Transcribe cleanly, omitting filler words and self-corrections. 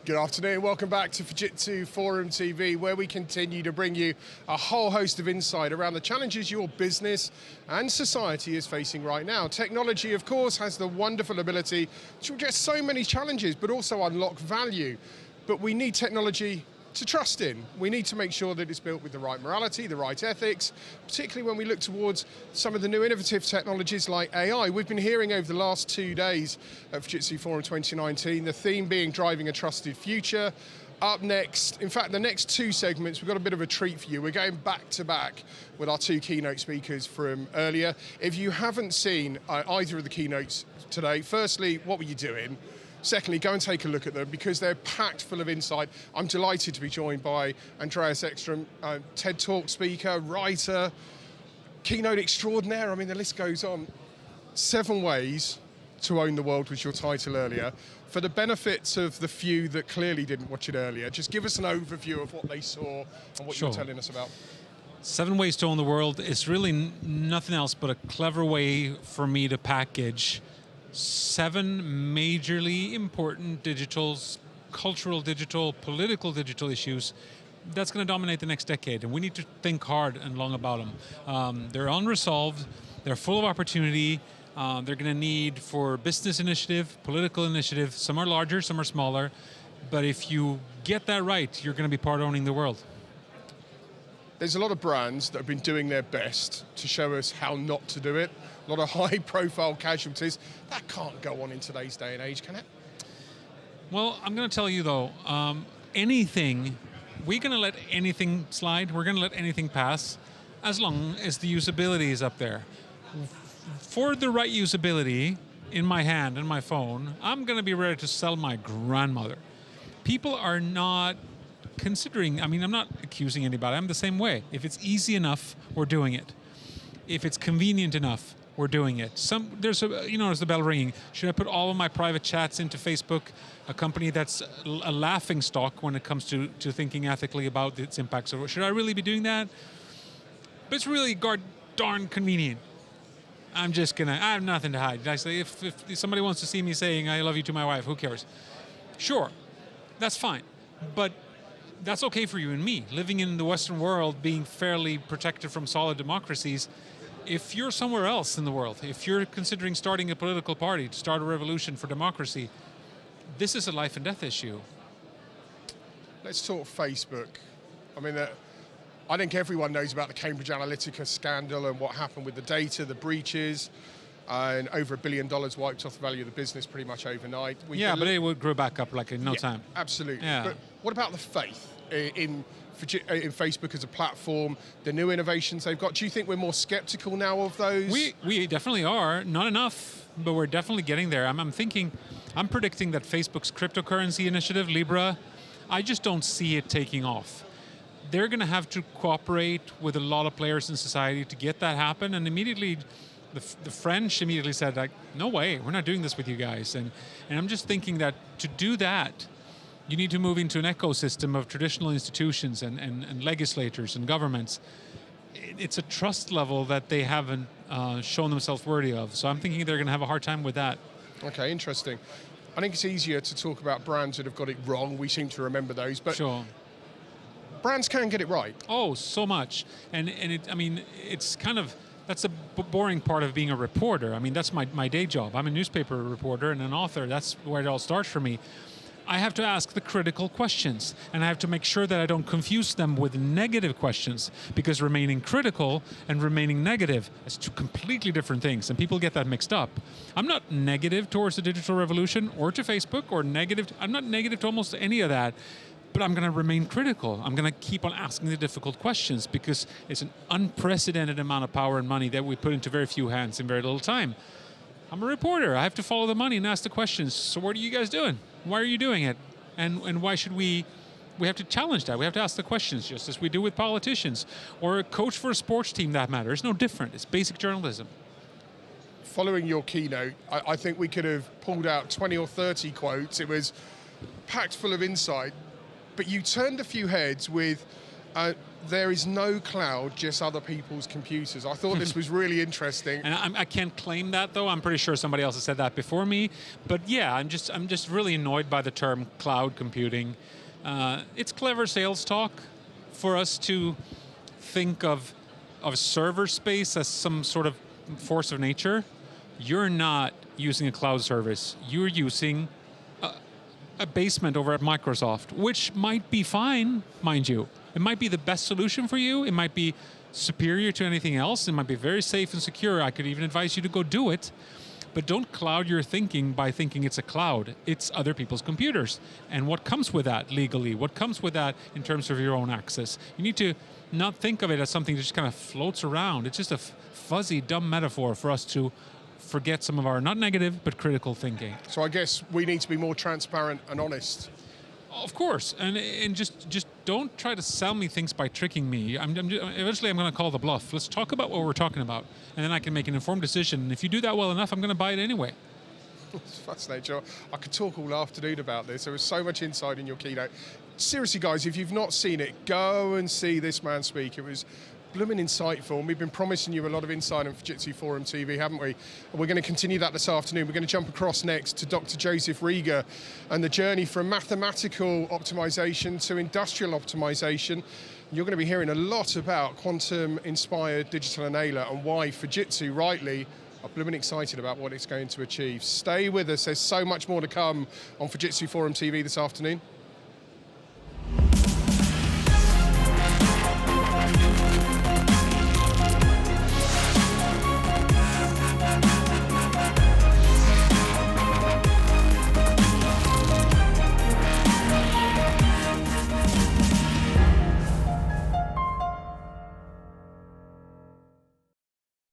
Good afternoon, welcome back to Fujitsu Forum TV, where we continue to bring you a whole host of insight around the challenges your business and society is facing right now. Technology, of course, has the wonderful ability to address so many challenges, but also unlock value. But we need technology to trust in. We need to make sure that it's built with the right morality, the right ethics, particularly when we look towards some of the new innovative technologies like AI. We've been hearing over the last 2 days at Fujitsu Forum 2019, the theme being driving a trusted future. Up next, in fact, the next two segments, we've got a bit of a treat for you. We're going back to back with our two keynote speakers from earlier. If you haven't seen either of the keynotes today, firstly, what were you doing? Secondly, go and take a look at them because they're packed full of insight. I'm delighted to be joined by Andreas Ekström, TED Talk speaker, writer, keynote extraordinaire. I mean, the list goes on. 7 ways to own the world was your title earlier. For the benefits of the few that clearly didn't watch it earlier, just give us an overview of what they saw and what you're telling us about. 7 ways to own the world is really nothing else but a clever way for me to package 7 majorly important cultural digital, political digital issues that's going to dominate the next decade. And we need to think hard and long about them. They're unresolved, they're full of opportunity, they're going to need for business initiative, political initiative. Some are larger, some are smaller. But if you get that right, you're going to be part of owning the world. There's a lot of brands that have been doing their best to show us how not to do it. A lot of high-profile casualties. That can't go on in today's day and age, can it? Well, I'm going to tell you, though, we're going to let anything slide, we're going to let anything pass, as long as the usability is up there. For the right usability, in my hand, in my phone, I'm going to be ready to sell my grandmother. People are not considering, I'm not accusing anybody, I'm the same way. If it's easy enough, we're doing it. If it's convenient enough, we're doing it. There's the bell ringing. Should I put all of my private chats into Facebook, a company that's a laughing stock when it comes to thinking ethically about its impacts? So should I really be doing that? But it's really darn convenient. I have nothing to hide. I say, if somebody wants to see me saying I love you to my wife, who cares? Sure, that's fine. But that's okay for you and me. Living in the Western world, being fairly protected from solid democracies, if you're somewhere else in the world, if you're considering starting a political party to start a revolution for democracy, this is a life and death issue. Let's talk Facebook. I think everyone knows about the Cambridge Analytica scandal and what happened with the data, the breaches, and over $1 billion wiped off the value of the business pretty much overnight. But it would grow back up like in no time. Absolutely. Yeah. But what about the faith in Facebook as a platform, the new innovations they've got? Do you think we're more skeptical now of those? We definitely are. Not enough, but we're definitely getting there. I'm predicting that Facebook's cryptocurrency initiative, Libra, I just don't see it taking off. They're going to have to cooperate with a lot of players in society to get that happen, and immediately the French immediately said, like, no way, we're not doing this with you guys. And I'm just thinking that to do that, you need to move into an ecosystem of traditional institutions and legislators and governments. It's a trust level that they haven't shown themselves worthy of. So I'm thinking they're going to have a hard time with that. Okay, interesting. I think it's easier to talk about brands that have got it wrong. We seem to remember those. But sure. Brands can get it right. Oh, so much. And it's kind of, that's a boring part of being a reporter. That's my day job. I'm a newspaper reporter and an author. That's where it all starts for me. I have to ask the critical questions, and I have to make sure that I don't confuse them with negative questions, because remaining critical and remaining negative is 2 completely different things, and people get that mixed up. I'm not negative towards the digital revolution or to Facebook I'm not negative to almost any of that, but I'm going to remain critical. I'm going to keep on asking the difficult questions because it's an unprecedented amount of power and money that we put into very few hands in very little time. I'm a reporter. I have to follow the money and ask the questions. So what are you guys doing? Why are you doing it? And why should we have to challenge that. We have to ask the questions just as we do with politicians or a coach for a sports team, that matter. It's no different. It's basic journalism. Following your keynote, I think we could have pulled out 20 or 30 quotes. It was packed full of insight, but you turned a few heads with There is no cloud, just other people's computers. I thought this was really interesting. And I can't claim that, though. I'm pretty sure somebody else has said that before me. But yeah, I'm just really annoyed by the term cloud computing. It's clever sales talk for us to think of server space as some sort of force of nature. You're not using a cloud service. You're using a basement over at Microsoft, which might be fine, mind you. It might be the best solution for you. It might be superior to anything else. It might be very safe and secure. I could even advise you to go do it. But don't cloud your thinking by thinking it's a cloud. It's other people's computers. And what comes with that legally? What comes with that in terms of your own access? You need to not think of it as something that just kind of floats around. It's just a fuzzy, dumb metaphor for us to forget some of our not negative, but critical thinking. So I guess we need to be more transparent and honest. Of course, and just don't try to sell me things by tricking me. Eventually I'm going to call the bluff. Let's talk about what we're talking about, and then I can make an informed decision. And if you do that well enough, I'm going to buy it anyway. It's fascinating, Joe. I could talk all afternoon about this. There was so much insight in your keynote. Seriously, guys, if you've not seen it, go and see this man speak. It was blooming insightful, and we've been promising you a lot of insight on Fujitsu Forum TV, haven't we? And we're going to continue that this afternoon. We're going to jump across next to Dr. Joseph Rieger and the journey from mathematical optimization to industrial optimization. You're going to be hearing a lot about quantum-inspired digital inhaler and why Fujitsu, rightly, are blooming excited about what it's going to achieve. Stay with us. There's so much more to come on Fujitsu Forum TV this afternoon.